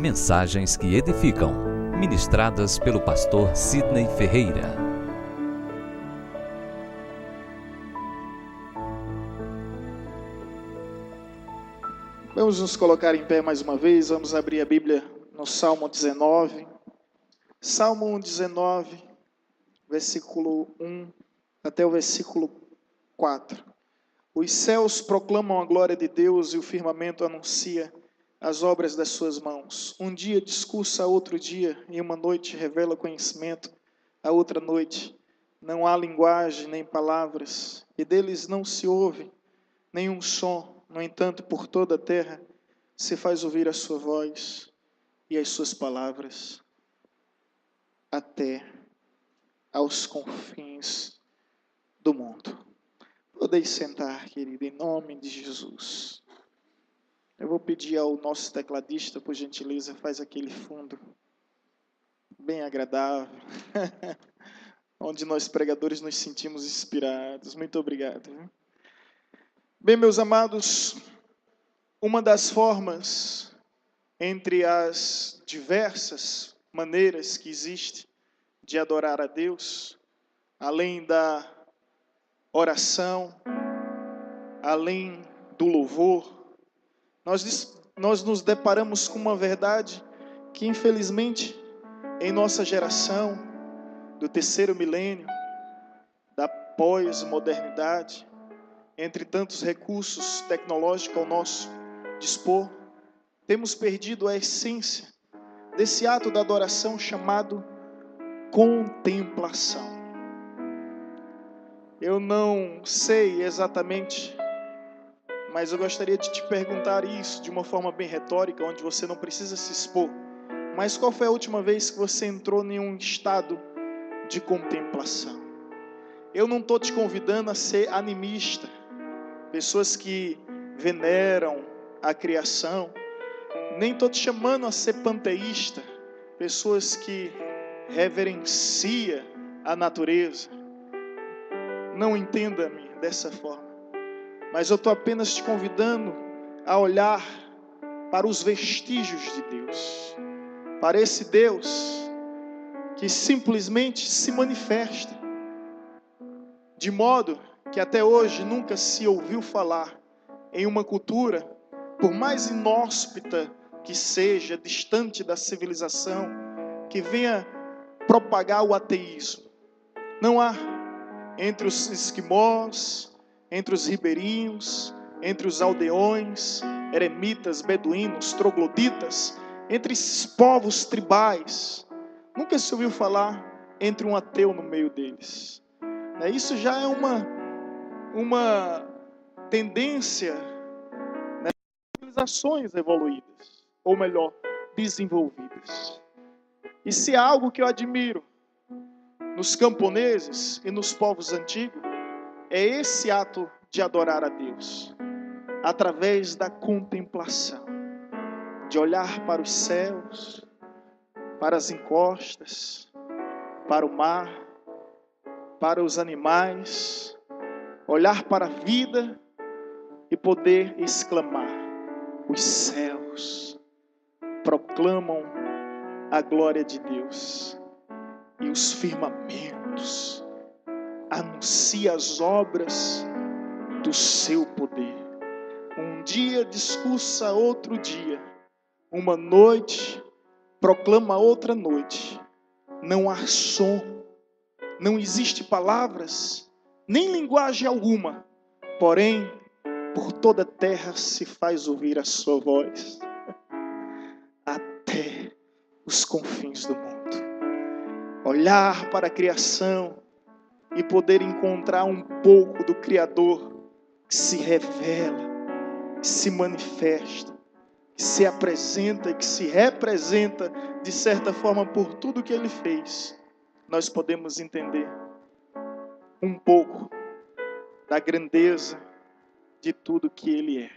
Mensagens que edificam, ministradas pelo pastor Sidney Ferreira. Vamos nos colocar em pé mais uma vez, vamos abrir a Bíblia no Salmo 19. Salmo 19, versículo 1 até o versículo 4. Os céus proclamam a glória de Deus e o firmamento anuncia as obras das suas mãos. Um dia discursa a outro dia, e uma noite revela conhecimento a outra noite. Não há linguagem nem palavras, e deles não se ouve nenhum som. No entanto, por toda a terra se faz ouvir a sua voz e as suas palavras, até aos confins do mundo. Podeis sentar, querido, em nome de Jesus. Eu vou pedir ao nosso tecladista, por gentileza, faz aquele fundo bem agradável, onde nós pregadores nos sentimos inspirados. Muito obrigado. Bem, meus amados, uma das formas, entre as diversas maneiras que existe de adorar a Deus, além da oração, além do louvor, nós nos deparamos com uma verdade que, infelizmente, em nossa geração, do terceiro milênio, da pós-modernidade, entre tantos recursos tecnológicos ao nosso dispor, temos perdido a essência desse ato da adoração chamado contemplação. Eu não sei exatamente, mas eu gostaria de te perguntar isso de uma forma bem retórica, onde você não precisa se expor. Mas qual foi a última vez que você entrou em um estado de contemplação? Eu não estou te convidando a ser animista, pessoas que veneram a criação. Nem estou te chamando a ser panteísta, pessoas que reverenciam a natureza. Não entenda-me dessa forma. Mas eu estou apenas te convidando a olhar para os vestígios de Deus. Para esse Deus que simplesmente se manifesta. De modo que até hoje nunca se ouviu falar em uma cultura, por mais inóspita que seja, distante da civilização, que venha propagar o ateísmo. Não há. Entre os esquimós, entre os ribeirinhos, entre os aldeões, eremitas, beduínos, trogloditas, entre esses povos tribais, nunca se ouviu falar entre um ateu no meio deles. Isso já é uma tendência, né, de civilizações evoluídas, ou melhor, desenvolvidas. E se há algo que eu admiro nos camponeses e nos povos antigos, é esse ato de adorar a Deus, através da contemplação, de olhar para os céus, para as encostas, para o mar, para os animais, olhar para a vida e poder exclamar: os céus proclamam a glória de Deus e os firmamentos anunciam as obras do seu poder. Um dia discursa outro dia, uma noite proclama outra noite. Não há som, não existe palavras, nem linguagem alguma, porém, por toda a terra se faz ouvir a sua voz, até os confins do mundo. Olhar para a criação e poder encontrar um pouco do Criador que se revela, que se manifesta, que se apresenta e que se representa de certa forma por tudo que Ele fez, nós podemos entender um pouco da grandeza de tudo que Ele é.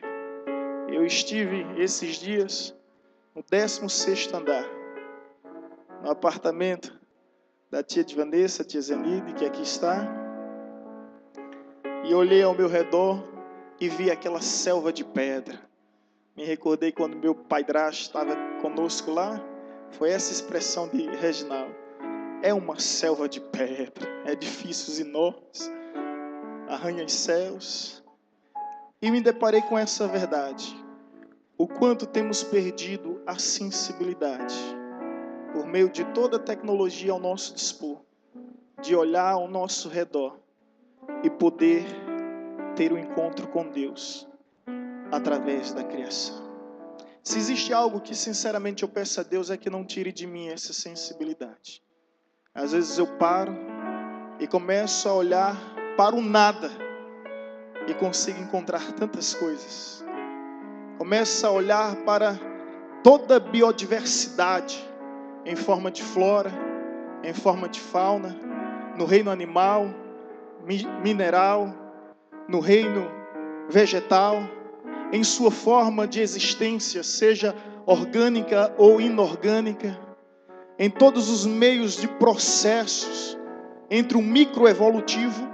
Eu estive esses dias no 16º andar, no apartamento da tia de Vanessa, tia Zenide, que aqui está, e olhei ao meu redor e vi aquela selva de pedra, Me recordei quando meu padrasto estava conosco lá, foi essa expressão de Reginaldo: é uma selva de pedra, edifícios enormes, arranha-céus. E me deparei com essa verdade: o quanto temos perdido a sensibilidade, por meio de toda a tecnologia ao nosso dispor, de olhar ao nosso redor e poder ter um encontro com Deus através da criação. Se existe algo que sinceramente eu peço a Deus, é que não tire de mim essa sensibilidade. Às vezes eu paro e começo a olhar para o nada e consigo encontrar tantas coisas. Começo a olhar para toda a biodiversidade em forma de flora, em forma de fauna, no reino animal, mineral, no reino vegetal, em sua forma de existência, seja orgânica ou inorgânica, em todos os meios de processos, entre o microevolutivo,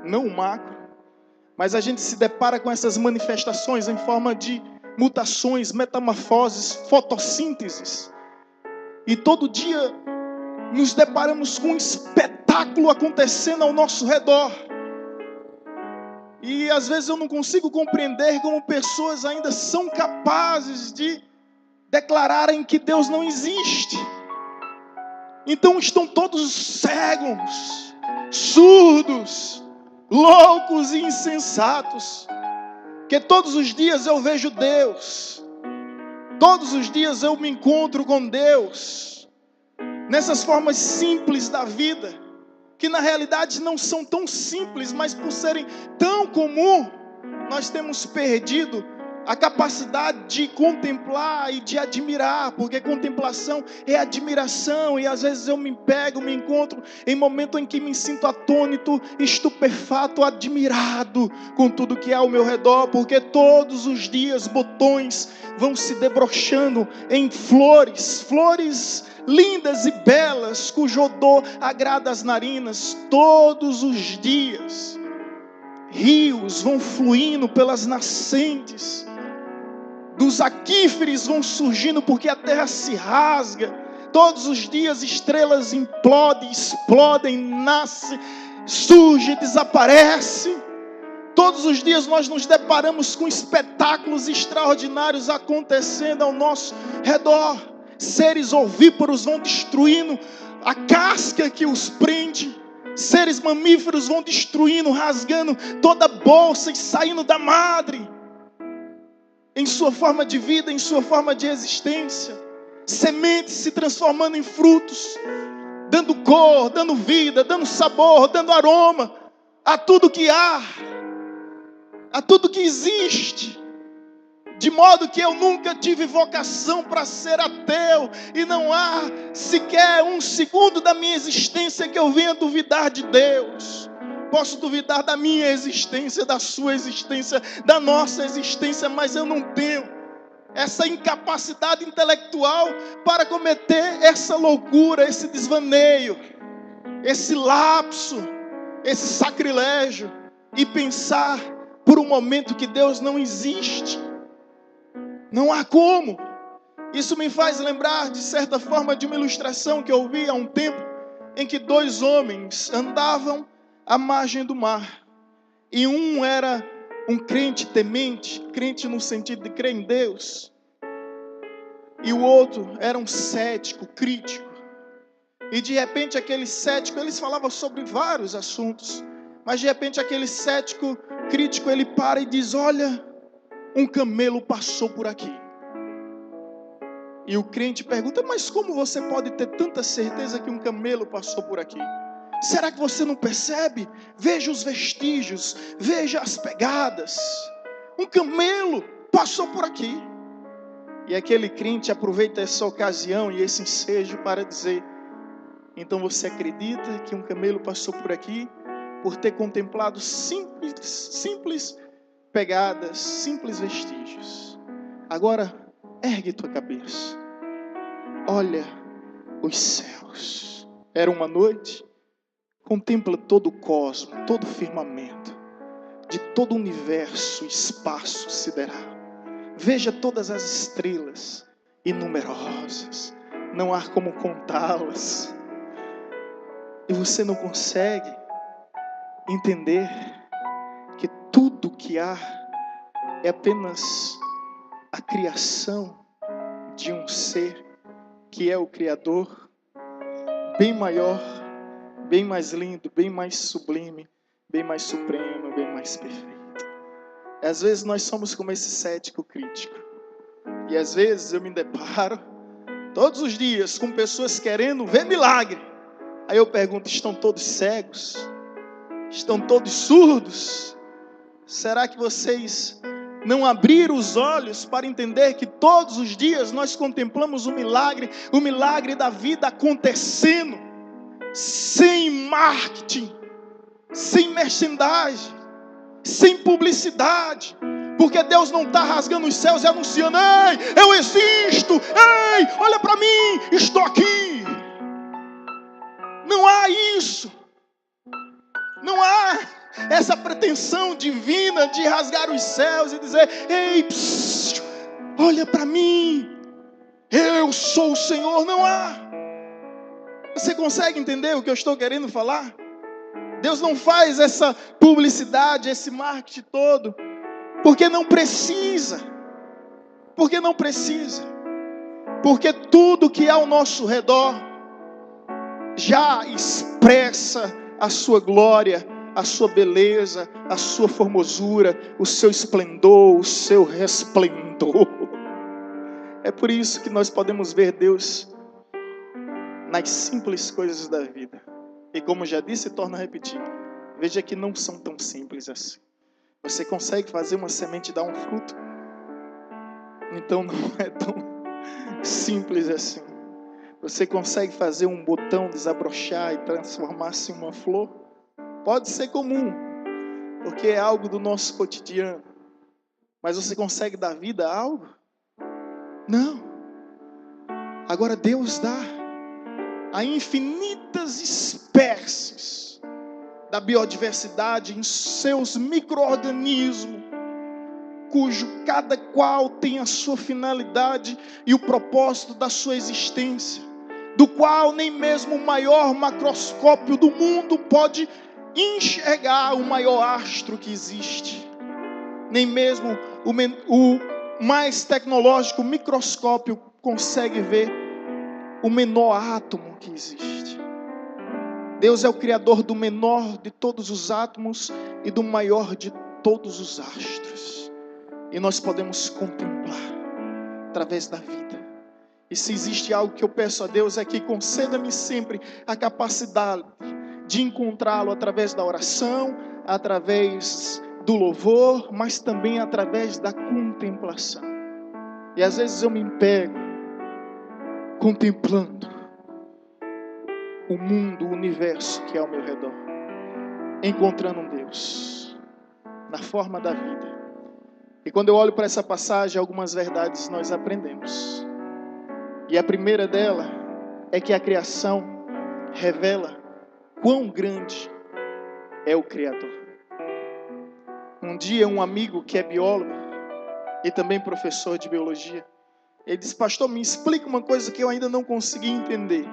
não o macro, mas a gente se depara com essas manifestações em forma de mutações, metamorfoses, fotossínteses, e todo dia nos deparamos com um espetáculo acontecendo ao nosso redor. E às vezes eu não consigo compreender como pessoas ainda são capazes de declararem que Deus não existe. Então estão todos cegos, surdos, loucos e insensatos. Que todos os dias eu vejo Deus, todos os dias eu me encontro com Deus, nessas formas simples da vida, que na realidade não são tão simples, mas por serem tão comum, nós temos perdido a capacidade de contemplar e de admirar, porque contemplação é admiração, e às vezes eu me encontro em momento em que me sinto atônito, estupefato, admirado com tudo que há ao meu redor, porque todos os dias botões vão se debrochando em flores lindas e belas, cujo odor agrada as narinas. Todos os dias rios vão fluindo pelas nascentes, dos aquíferos vão surgindo porque a terra se rasga. Todos os dias estrelas explodem, nascem, surgem, desaparecem. Todos os dias nós nos deparamos com espetáculos extraordinários acontecendo ao nosso redor. Seres ovíparos vão destruindo a casca que os prende. Seres mamíferos vão destruindo, rasgando toda a bolsa e saindo da madre, em sua forma de vida, em sua forma de existência. Sementes se transformando em frutos, dando cor, dando vida, dando sabor, dando aroma a tudo que há, a tudo que existe. De modo que eu nunca tive vocação para ser ateu, e não há sequer um segundo da minha existência que eu venha duvidar de Deus. Posso duvidar da minha existência, da sua existência, da nossa existência, mas eu não tenho essa incapacidade intelectual para cometer essa loucura, esse desvaneio, esse lapso, esse sacrilégio, e pensar por um momento que Deus não existe. Não há como. Isso me faz lembrar, de certa forma, de uma ilustração que eu ouvi há um tempo, em que dois homens andavam à margem do mar. E um era um crente temente, crente no sentido de crer em Deus. E o outro era um cético, crítico. E de repente aquele cético, eles falavam sobre vários assuntos, mas de repente aquele cético, crítico, ele para e diz: olha, um camelo passou por aqui. E o crente pergunta: mas como você pode ter tanta certeza que um camelo passou por aqui? Será que você não percebe? Veja os vestígios, veja as pegadas. Um camelo passou por aqui. E aquele crente aproveita essa ocasião e esse ensejo para dizer: então você acredita que um camelo passou por aqui por ter contemplado simples pegadas, simples vestígios? Agora ergue tua cabeça, olha os céus. Era uma noite. Contempla todo o cosmo, todo o firmamento, de todo o universo, espaço sideral. Veja todas as estrelas inumerosas, não há como contá-las. E você não consegue entender que tudo que há é apenas a criação de um ser que é o Criador, bem maior, bem mais lindo, bem mais sublime, bem mais supremo, bem mais perfeito. E às vezes nós somos como esse cético crítico. E às vezes eu me deparo, todos os dias, com pessoas querendo ver milagre. Aí eu pergunto, estão todos cegos? Estão todos surdos? Será que vocês não abriram os olhos para entender que todos os dias nós contemplamos o milagre da vida acontecendo, sem marketing, sem merchandising, sem publicidade, porque Deus não está rasgando os céus e anunciando: ei, eu existo, ei, olha para mim, estou aqui. Não há isso, não há essa pretensão divina de rasgar os céus e dizer: ei, olha para mim, eu sou o Senhor. Não há. Você consegue entender o que eu estou querendo falar? Deus não faz essa publicidade, esse marketing todo, porque não precisa. Porque não precisa. Porque tudo que há ao nosso redor já expressa a sua glória, a sua beleza, a sua formosura, o seu esplendor, o seu resplendor. É por isso que nós podemos ver Deus nas simples coisas da vida. E como já disse, torno a repetir, veja que não são tão simples assim. Você consegue fazer uma semente dar um fruto? Então não é tão simples assim. Você consegue fazer um botão desabrochar e transformar-se em uma flor? Pode ser comum, porque é algo do nosso cotidiano. Mas você consegue dar vida a algo? Não. Agora Deus dá a infinitas espécies da biodiversidade em seus micro-organismos, cujo cada qual tem a sua finalidade e o propósito da sua existência, do qual nem mesmo o maior macroscópio do mundo pode enxergar o maior astro que existe, nem mesmo o mais tecnológico microscópio consegue ver o menor átomo que existe. Deus é o criador do menor de todos os átomos e do maior de todos os astros. E nós podemos contemplar através da vida. E se existe algo que eu peço a Deus é que conceda-me sempre a capacidade de encontrá-lo através da oração, através do louvor, mas também através da contemplação. E às vezes eu me pego contemplando o mundo, o universo que é ao meu redor, encontrando um Deus na forma da vida. E quando eu olho para essa passagem, algumas verdades nós aprendemos. E a primeira dela é que a criação revela quão grande é o Criador. Um dia um amigo que é biólogo e também professor de biologia, ele disse: pastor, me explica uma coisa que eu ainda não consegui entender.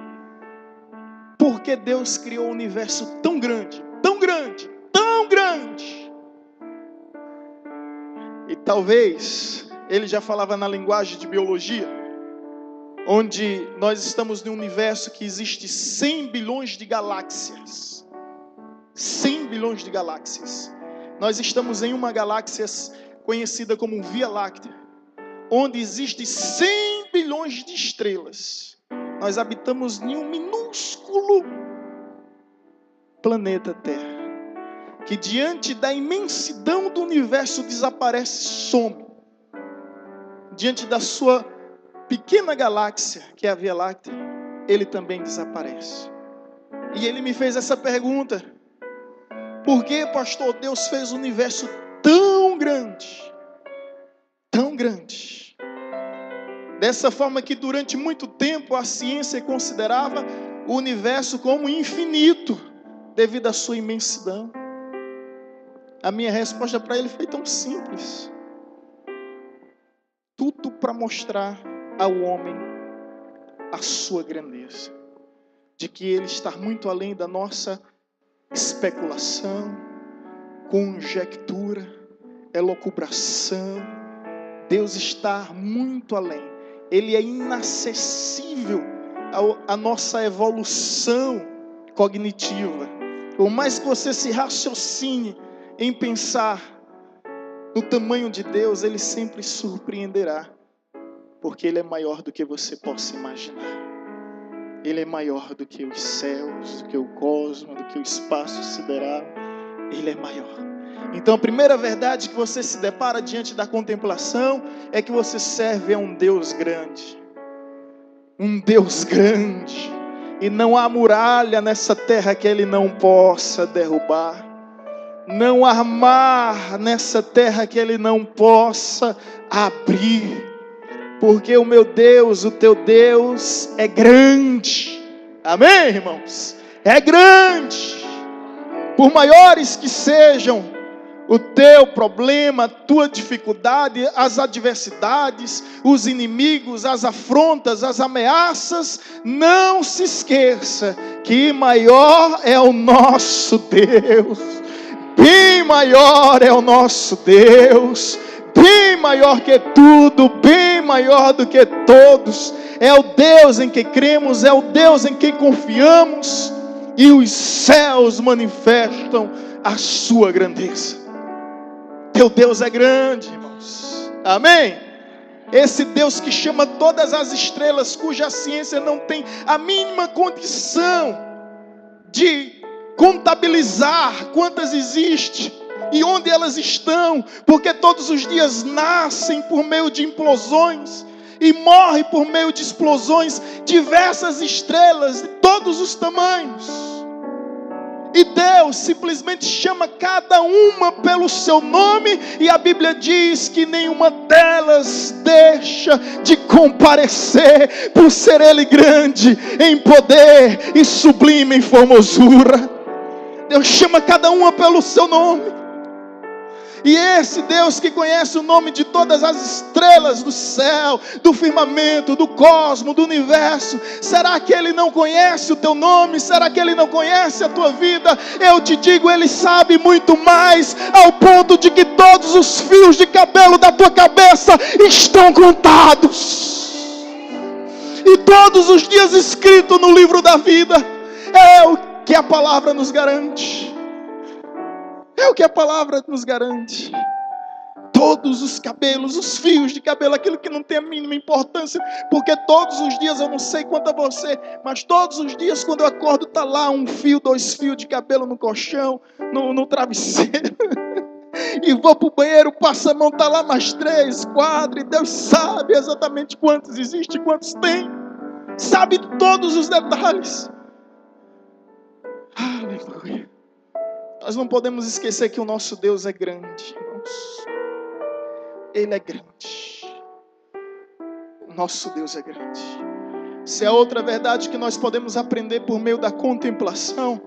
Por que Deus criou um universo tão grande, tão grande, tão grande? E talvez ele já falava na linguagem de biologia, onde nós estamos num universo que existe 100 bilhões de galáxias. 100 bilhões de galáxias. Nós estamos em uma galáxia conhecida como Via Láctea, onde existe 100 bilhões de estrelas. Nós habitamos em um minúsculo planeta Terra, que diante da imensidão do universo desaparece, some. Diante da sua pequena galáxia, que é a Via Láctea, ele também desaparece. E ele me fez essa pergunta: por que, pastor, Deus fez um universo tão grande, tão grande, dessa forma que durante muito tempo a ciência considerava o universo como infinito, devido à sua imensidão? A minha resposta para ele foi tão simples. Tudo para mostrar ao homem a sua grandeza. De que ele está muito além da nossa especulação, conjectura, elucubração. Deus está muito além. Ele é inacessível à nossa evolução cognitiva. Por mais que você se raciocine em pensar no tamanho de Deus, Ele sempre surpreenderá. Porque Ele é maior do que você possa imaginar. Ele é maior do que os céus, do que o cosmos, do que o espaço sideral. Ele é maior. Então a primeira verdade que você se depara diante da contemplação é que você serve a um Deus grande. Um Deus grande. E não há muralha nessa terra que Ele não possa derrubar. Não há mar nessa terra que Ele não possa abrir. Porque o meu Deus, o teu Deus é grande. Amém, irmãos? É grande. Por maiores que sejam o teu problema, a tua dificuldade, as adversidades, os inimigos, as afrontas, as ameaças, não se esqueça que maior é o nosso Deus. Bem maior é o nosso Deus. Bem maior que tudo, bem maior do que todos. É o Deus em que cremos, é o Deus em quem confiamos. E os céus manifestam a sua grandeza. Teu Deus é grande, irmãos. Amém? Esse Deus que chama todas as estrelas, cuja ciência não tem a mínima condição de contabilizar quantas existem. E onde elas estão, porque todos os dias nascem por meio de implosões e morrem por meio de explosões diversas estrelas de todos os tamanhos. E Deus simplesmente chama cada uma pelo seu nome, e a Bíblia diz que nenhuma delas deixa de comparecer, por ser Ele grande em poder e sublime em formosura. Deus chama cada uma pelo seu nome. E esse Deus que conhece o nome de todas as estrelas do céu, do firmamento, do cosmos, do universo, será que Ele não conhece o teu nome? Será que Ele não conhece a tua vida? Eu te digo, Ele sabe muito mais, ao ponto de que todos os fios de cabelo da tua cabeça estão contados. E todos os dias escritos no livro da vida. É o que a palavra nos garante. É o que a palavra nos garante. Todos os cabelos, os fios de cabelo, aquilo que não tem a mínima importância, porque todos os dias, eu não sei quanto a você, mas todos os dias quando eu acordo, está lá um fio, 2 fios de cabelo no colchão, no travesseiro. E vou para o banheiro, passo a mão, está lá mais 3, 4, e Deus sabe exatamente quantos existem, quantos tem. Sabe todos os detalhes. Aleluia. Nós não podemos esquecer que o nosso Deus é grande, irmãos. Ele é grande. O nosso Deus é grande. Se é outra verdade que nós podemos aprender por meio da contemplação,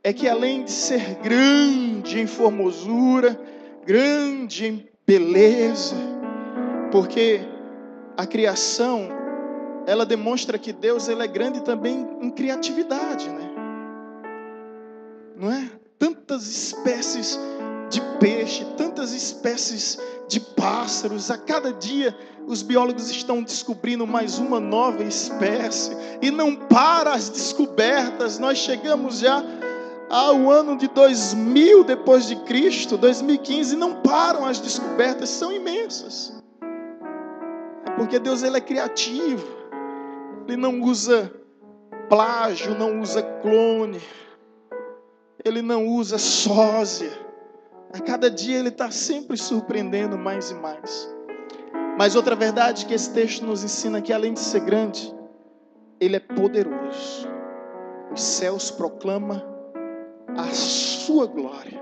é que além de ser grande em formosura, grande em beleza, porque a criação, ela demonstra que Deus, ele é grande também em criatividade, né? Não é? Tantas espécies de peixe, tantas espécies de pássaros. A cada dia os biólogos estão descobrindo mais uma nova espécie. E não para as descobertas. Nós chegamos já ao ano de 2000 depois de Cristo, 2015, e não param as descobertas, são imensas. É porque Deus, ele é criativo. Ele não usa plágio, não usa clone. Ele não usa sósia. A cada dia Ele está sempre surpreendendo mais e mais. Mas outra verdade que esse texto nos ensina, que além de ser grande, Ele é poderoso. Os céus proclamam a sua glória,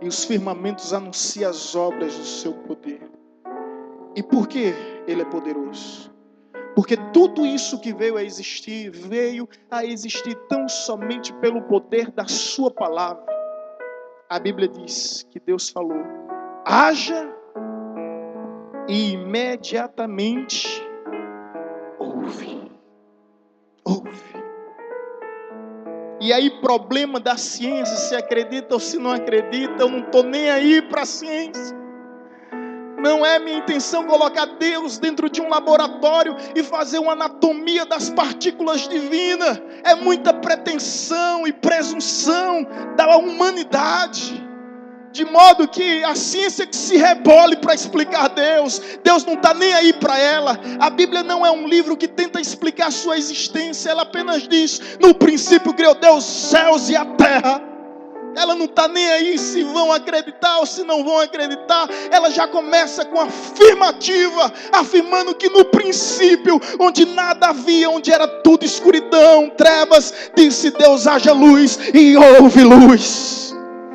e os firmamentos anunciam as obras do seu poder. E por que Ele é poderoso? Porque tudo isso que veio a existir tão somente pelo poder da sua palavra. A Bíblia diz que Deus falou: haja, e imediatamente houve. E aí, problema da ciência, se acredita ou se não acredita, eu não estou nem aí para a ciência. Não é minha intenção colocar Deus dentro de um laboratório e fazer uma anatomia das partículas divinas. É muita pretensão e presunção da humanidade. De modo que a ciência que se rebole para explicar Deus. Deus não está nem aí para ela. A Bíblia não é um livro que tenta explicar a sua existência. Ela apenas diz: no princípio criou Deus os céus e a terra. Ela não está nem aí se vão acreditar ou se não vão acreditar. Ela já começa com afirmativa, afirmando que no princípio, onde nada havia, onde era tudo escuridão, trevas, disse Deus: haja luz, e houve luz.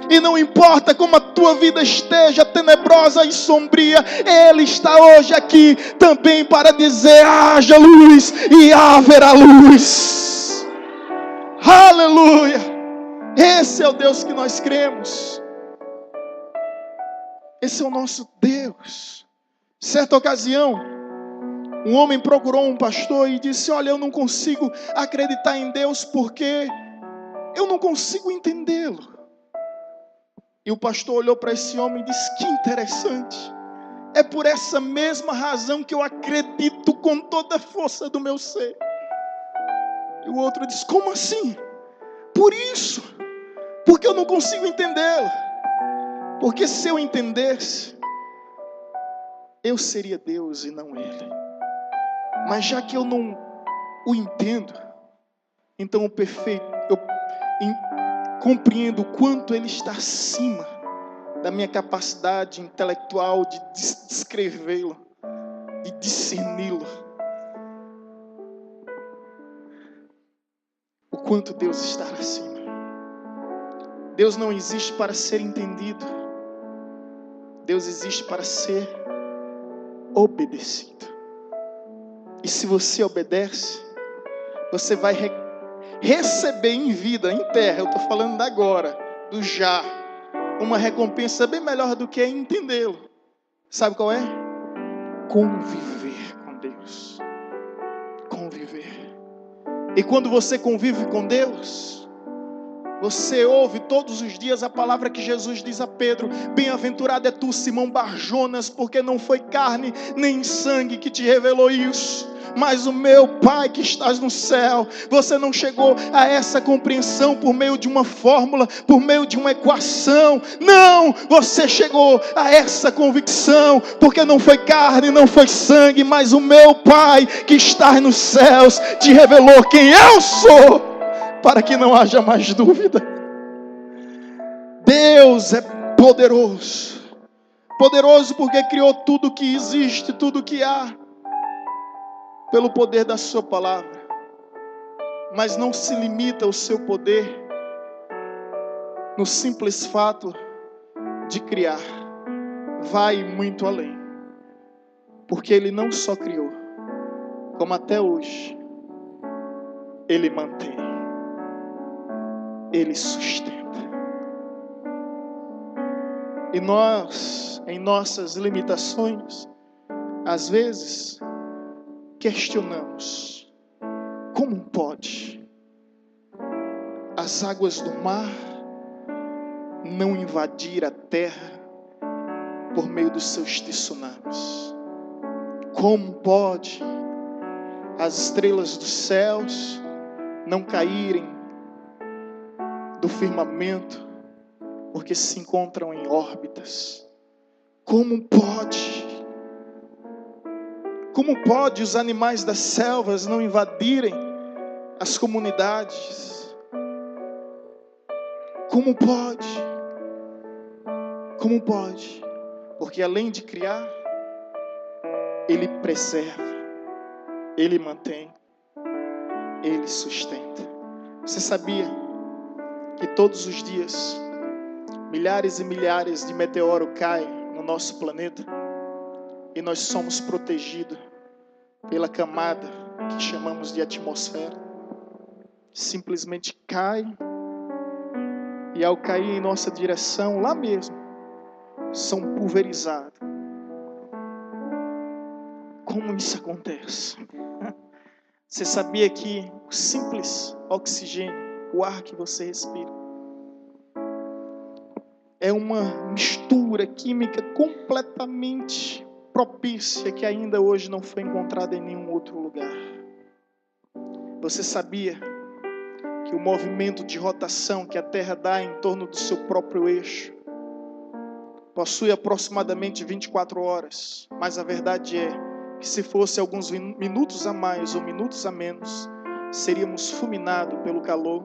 E não importa como a tua vida esteja tenebrosa e sombria, Ele está hoje aqui também para dizer: haja luz e haverá luz. Aleluia! Esse é o Deus que nós cremos. Esse é o nosso Deus. Certa ocasião, um homem procurou um pastor e disse: olha, eu não consigo acreditar em Deus porque eu não consigo entendê-lo. E o pastor olhou para esse homem e disse: que interessante. É por essa mesma razão que eu acredito com toda a força do meu ser. E o outro disse: como assim? Por isso. Porque eu não consigo entendê-lo. Porque se eu entendesse, eu seria Deus e não ele. Mas já que eu não o entendo, então eu compreendo o quanto ele está acima da minha capacidade intelectual de descrevê-lo, de discerni-lo. O quanto Deus está acima. Deus não existe para ser entendido. Deus existe para ser obedecido. E se você obedece, você vai receber em vida, em terra, eu estou falando da agora, do já, uma recompensa bem melhor do que entendê-lo. Sabe qual é? Conviver com Deus. Conviver. E quando você convive com Deus, você ouve todos os dias a palavra que Jesus diz a Pedro: bem-aventurado é tu, Simão Barjonas, porque não foi carne nem sangue que te revelou isso, mas o meu Pai que estás no céu. Você não chegou a essa compreensão por meio de uma fórmula, por meio de uma equação. Não, você chegou a essa convicção porque não foi carne, não foi sangue, mas o meu Pai que estás nos céus te revelou quem eu sou, para que não haja mais dúvida. Deus é poderoso. Poderoso porque criou tudo que existe, tudo que há, pelo poder da sua palavra. Mas não se limita ao seu poder no simples fato de criar. Vai muito além. Porque Ele não só criou, como até hoje Ele mantém. Ele sustenta. E nós, em nossas limitações, às vezes, questionamos: como pode as águas do mar não invadir a terra por meio dos seus tsunamis? Como pode as estrelas dos céus não caírem do firmamento, porque se encontram em órbitas? Como pode os animais das selvas não invadirem as comunidades? Como pode? Porque além de criar, Ele preserva, Ele mantém, Ele sustenta. Você sabia que todos os dias milhares e milhares de meteoros caem no nosso planeta e nós somos protegidos pela camada que chamamos de atmosfera? Simplesmente cai e ao cair em nossa direção, lá mesmo, são pulverizados. Como isso acontece? Você sabia que o simples oxigênio, o ar que você respira, é uma mistura química completamente propícia que ainda hoje não foi encontrada em nenhum outro lugar? Você sabia que o movimento de rotação que a Terra dá em torno do seu próprio eixo possui aproximadamente 24 horas, mas a verdade é que se fosse alguns minutos a mais ou minutos a menos, seríamos fulminados pelo calor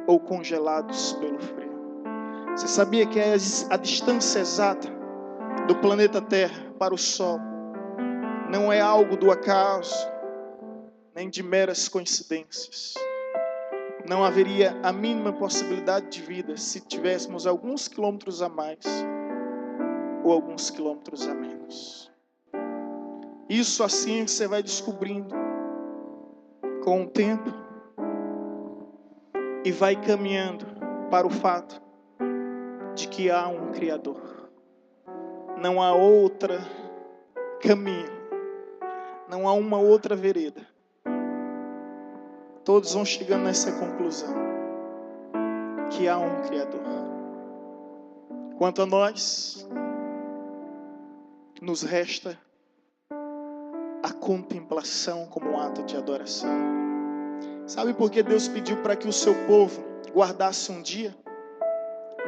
ou congelados pelo frio. Você sabia que a distância exata do planeta Terra para o Sol não é algo do acaso, nem de meras coincidências? Não haveria a mínima possibilidade de vida se tivéssemos alguns quilômetros a mais ou alguns quilômetros a menos. Isso a ciência vai descobrindo com o tempo e vai caminhando para o fato de que há um Criador. Não há outro caminho, não há uma outra vereda. Todos vão chegando nessa conclusão, que há um Criador. Quanto a nós, nos resta a contemplação como um ato de adoração. Sabe por que Deus pediu para que o seu povo guardasse um dia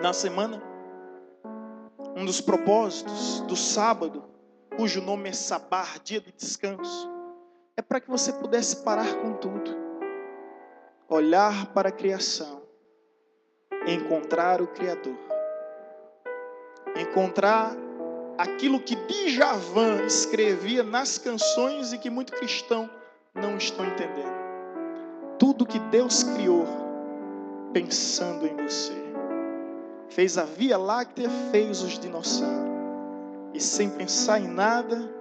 na semana? Um dos propósitos do sábado, cujo nome é Sabar, dia de descanso, é para que você pudesse parar com tudo, olhar para a criação, encontrar o Criador, encontrar aquilo que Djavan escrevia nas canções e que muito cristão não estão entendendo. Tudo que Deus criou pensando em você. Fez a Via Láctea, fez os dinossauros. E sem pensar em nada,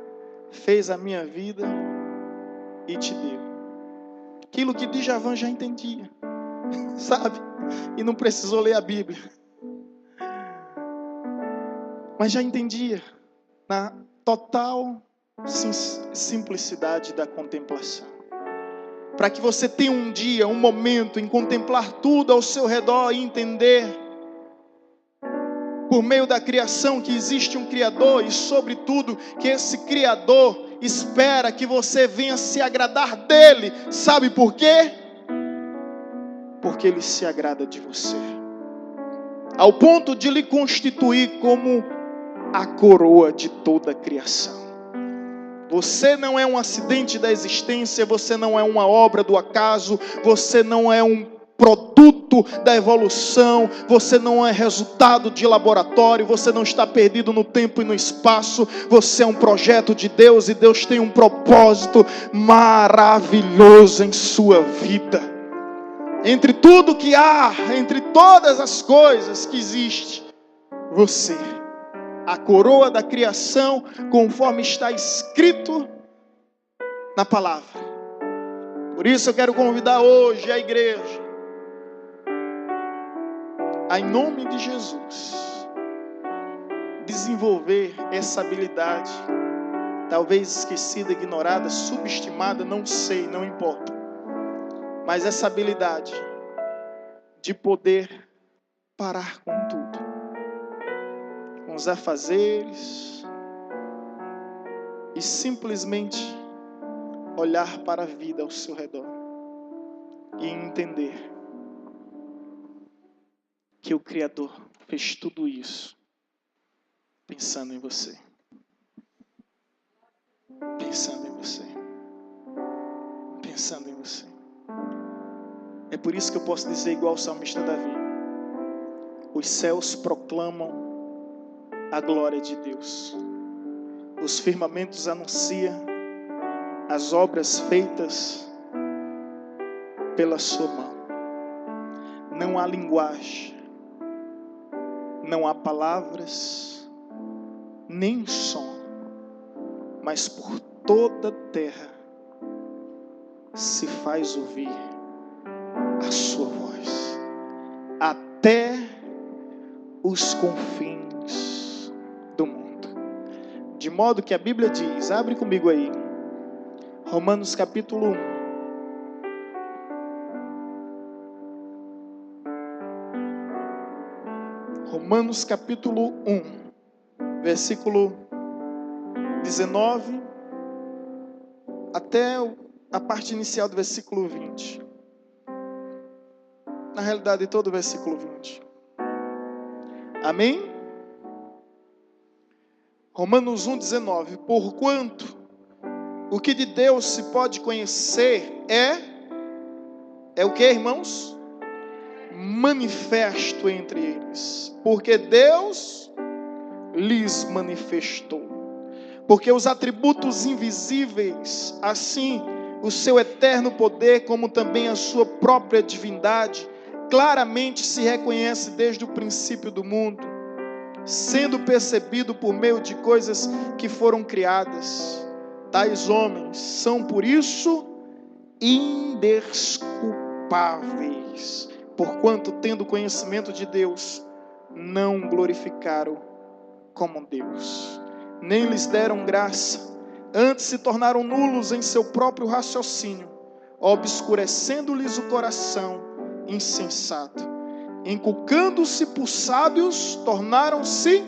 fez a minha vida e te deu. Aquilo que Djavan já entendia, sabe? E não precisou ler a Bíblia. Mas já entendia na total simplicidade da contemplação. Para que você tenha um dia, um momento em contemplar tudo ao seu redor e entender, por meio da criação, que existe um Criador e, sobretudo, que esse Criador espera que você venha se agradar dele. Sabe por quê? Porque ele se agrada de você, ao ponto de lhe constituir como a coroa de toda a criação. Você não é um acidente da existência, você não é uma obra do acaso, você não é um produto da evolução, você não é resultado de laboratório, você não está perdido no tempo e no espaço, você é um projeto de Deus e Deus tem um propósito maravilhoso em sua vida. Entre tudo que há, entre todas as coisas que existe, você, a coroa da criação, conforme está escrito na palavra. Por isso eu quero convidar hoje a igreja a, em nome de Jesus, desenvolver essa habilidade, talvez esquecida, ignorada, subestimada, não sei, não importa, mas essa habilidade de poder parar com tudo, com os afazeres, e simplesmente olhar para a vida ao seu redor e entender que o Criador fez tudo isso pensando em você. Pensando em você. Pensando em você. É por isso que eu posso dizer igual o salmista Davi: os céus proclamam a glória de Deus. Os firmamentos anunciam as obras feitas pela sua mão. Não há linguagem, não há palavras, nem som, mas por toda a terra se faz ouvir a sua voz. A até os confins do mundo. De modo que a Bíblia diz, abre comigo aí, Romanos capítulo 1. Romanos capítulo 1, versículo 19, até a parte inicial do versículo 20. Na realidade, todo o versículo 20. Amém? Romanos 1, 19. Porquanto o que de Deus se pode conhecer é o que, irmãos? Manifesto entre eles, porque Deus lhes manifestou. Porque os atributos invisíveis, assim o seu eterno poder, como também a sua própria divindade, claramente se reconhece desde o princípio do mundo, sendo percebido por meio de coisas que foram criadas. Tais homens são por isso indesculpáveis, porquanto, tendo conhecimento de Deus, não glorificaram como Deus, nem lhes deram graça, antes se tornaram nulos em seu próprio raciocínio, obscurecendo-lhes o coração insensato, inculcando-se por sábios, tornaram-se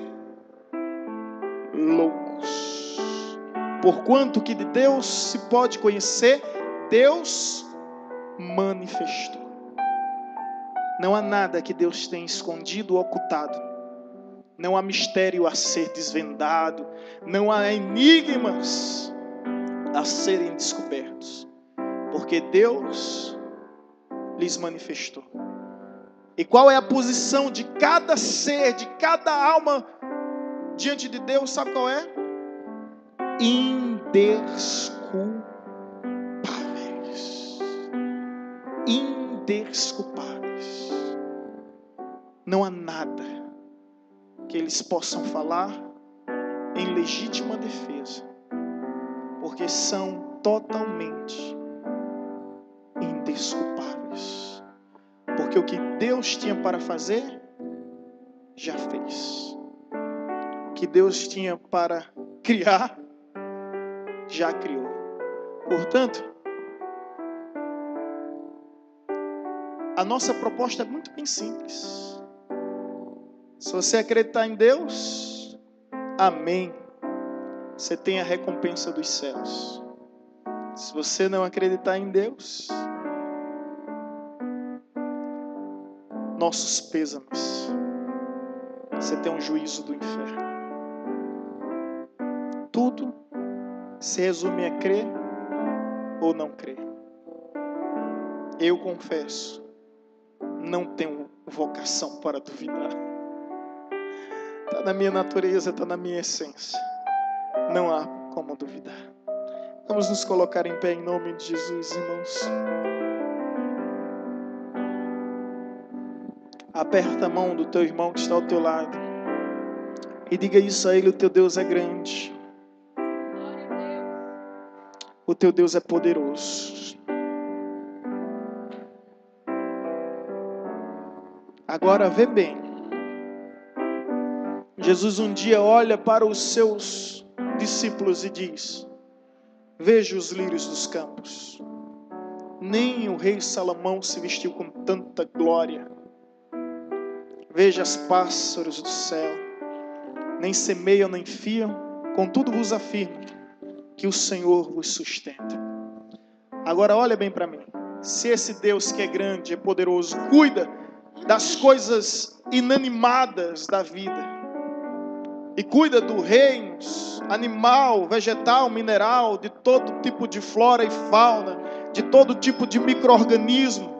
loucos. Porquanto que de Deus se pode conhecer, Deus manifestou. Não há nada que Deus tenha escondido ou ocultado. Não há mistério a ser desvendado. Não há enigmas a serem descobertos. Porque Deus lhes manifestou. E qual é a posição de cada ser, de cada alma diante de Deus? Sabe qual é? Indesculpáveis. Indesculpáveis. Não há nada que eles possam falar em legítima defesa, porque são totalmente indesculpáveis. Porque o que Deus tinha para fazer, já fez. O que Deus tinha para criar, já criou. Portanto, a nossa proposta é muito bem simples. Se você acreditar em Deus, amém. Você tem a recompensa dos céus. Se você não acreditar em Deus, nossos pêsames. Você tem um juízo do inferno. Tudo se resume a crer ou não crer. Eu confesso, não tenho vocação para duvidar. Está na minha natureza, está na minha essência. Não há como duvidar. Vamos nos colocar em pé em nome de Jesus, irmãos. Aperta a mão do teu irmão que está ao teu lado e diga isso a ele: o teu Deus é grande. O teu Deus é poderoso. Agora vê bem. Jesus um dia olha para os seus discípulos e diz: veja os lírios dos campos. Nem o rei Salomão se vestiu com tanta glória. Veja os pássaros do céu. Nem semeiam, nem fiam. Contudo vos afirmo que o Senhor vos sustenta. Agora olha bem para mim. Se esse Deus que é grande, é poderoso, cuida das coisas inanimadas da vida, e cuida do reino animal, vegetal, mineral, de todo tipo de flora e fauna, de todo tipo de micro-organismo,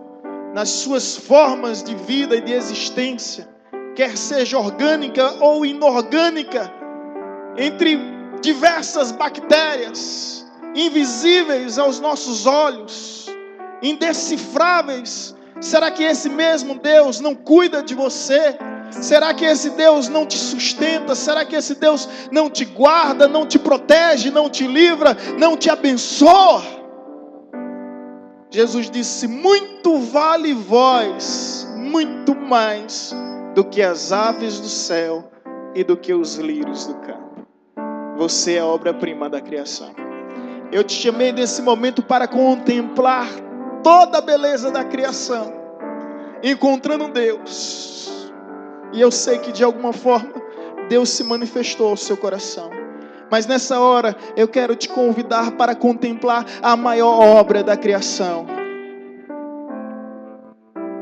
nas suas formas de vida e de existência, quer seja orgânica ou inorgânica, entre diversas bactérias, invisíveis aos nossos olhos, indecifráveis. Será que esse mesmo Deus não cuida de você? Será que esse Deus não te sustenta? Será que esse Deus não te guarda, não te protege, não te livra, não te abençoa? Jesus disse: muito vale vós muito mais do que as aves do céu e do que os lírios do campo. Você é a obra-prima da criação. Eu te chamei nesse momento para contemplar toda a beleza da criação, encontrando Deus. E eu sei que de alguma forma Deus se manifestou ao seu coração. Mas nessa hora eu quero te convidar para contemplar a maior obra da criação.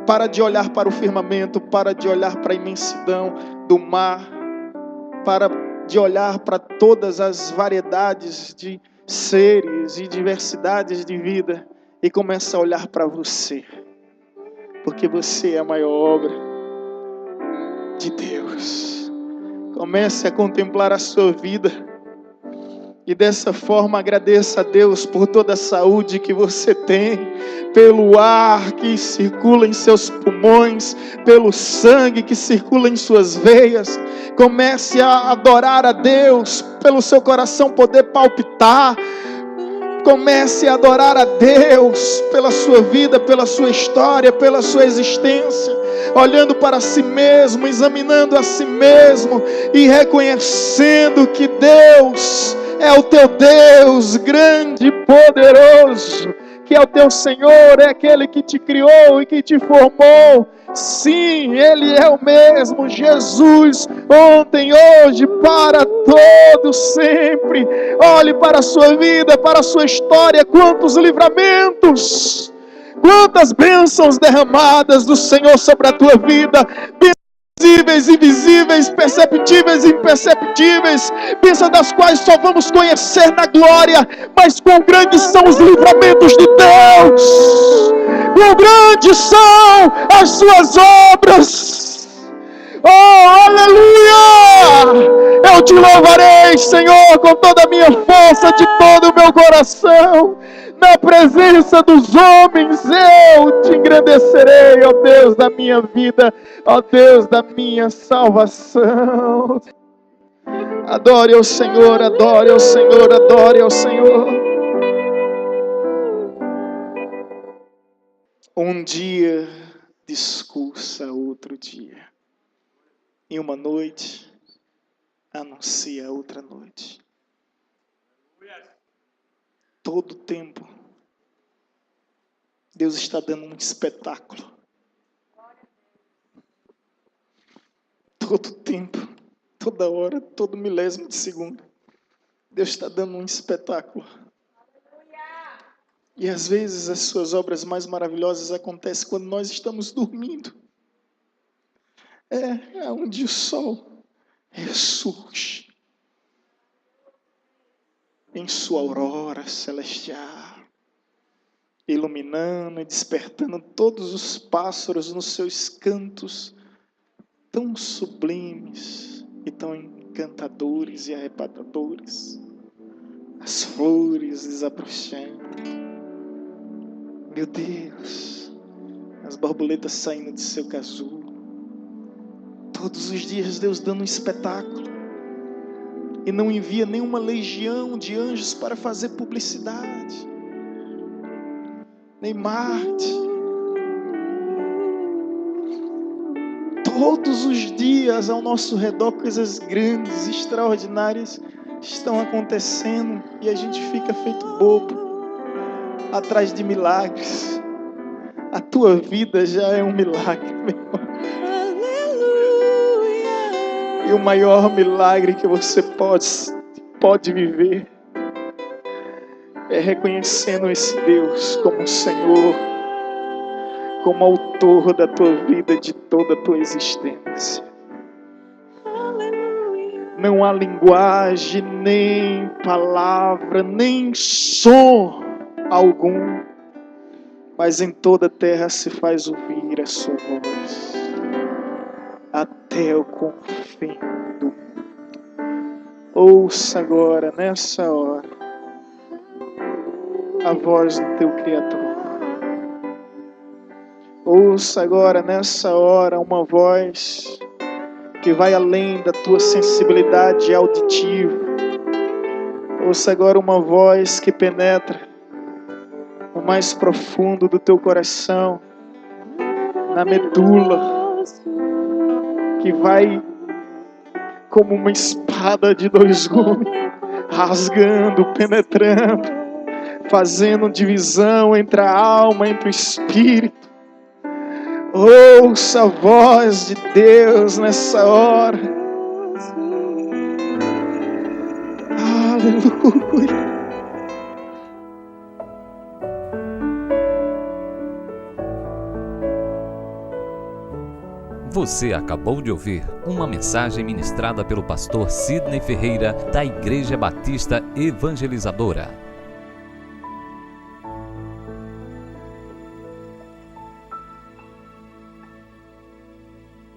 Para de olhar para o firmamento, para de olhar para a imensidão do mar, para de olhar para todas as variedades de seres e diversidades de vida e começa a olhar para você, porque você é a maior obra de Deus. Comece a contemplar a sua vida e dessa forma agradeça a Deus por toda a saúde que você tem, pelo ar que circula em seus pulmões, pelo sangue que circula em suas veias. Comece a adorar a Deus pelo seu coração poder palpitar. Comece a adorar a Deus pela sua vida, pela sua história, pela sua existência, olhando para si mesmo, examinando a si mesmo e reconhecendo que Deus é o teu Deus grande e poderoso, que é o teu Senhor, é aquele que te criou e que te formou. Sim, Ele é o mesmo Jesus, ontem, hoje, para todo sempre. Olhe para a sua vida, para a sua história, quantos livramentos, quantas bênçãos derramadas do Senhor sobre a tua vida, visíveis, invisíveis, perceptíveis e imperceptíveis, bênçãos das quais só vamos conhecer na glória, mas quão grandes são os livramentos de Deus, quão grandes são as suas obras. Oh, aleluia! Eu te louvarei, Senhor, com toda a minha força, de todo o meu coração. Na presença dos homens eu te engrandecerei, ó Deus da minha vida, ó Deus da minha salvação. Adore ao Senhor, adore ao Senhor, adore ao Senhor. Um dia discursa outro dia, e uma noite anuncia outra noite. Todo tempo Deus está dando um espetáculo. Todo tempo, toda hora, todo milésimo de segundo, Deus está dando um espetáculo. E às vezes as suas obras mais maravilhosas acontecem quando nós estamos dormindo. É onde o sol ressurge em sua aurora celestial, iluminando e despertando todos os pássaros nos seus cantos tão sublimes e tão encantadores e arrebatadores, as flores desabrochando, meu Deus, as borboletas saindo de seu casulo. Todos os dias Deus dando um espetáculo, e não envia nenhuma legião de anjos para fazer publicidade, nem Marte. Todos os dias ao nosso redor coisas grandes, extraordinárias estão acontecendo, e a gente fica feito bobo atrás de milagres. A tua vida já é um milagre, meu irmão. E o maior milagre que você pode viver é reconhecendo esse Deus como Senhor, como autor da tua vida, de toda a tua existência. Não há linguagem, nem palavra, nem som algum, mas em toda a terra se faz ouvir a sua voz, até o confim do mundo. Ouça agora, nessa hora, a voz do teu Criador. Ouça agora, nessa hora, uma voz que vai além da tua sensibilidade auditiva. Ouça agora uma voz que penetra no mais profundo do teu coração, na medula, que vai como uma espada de dois gumes, rasgando, penetrando, fazendo divisão entre a alma, entre o espírito. Ouça a voz de Deus nessa hora. Aleluia. Você acabou de ouvir uma mensagem ministrada pelo pastor Sidney Ferreira, da Igreja Batista Evangelizadora.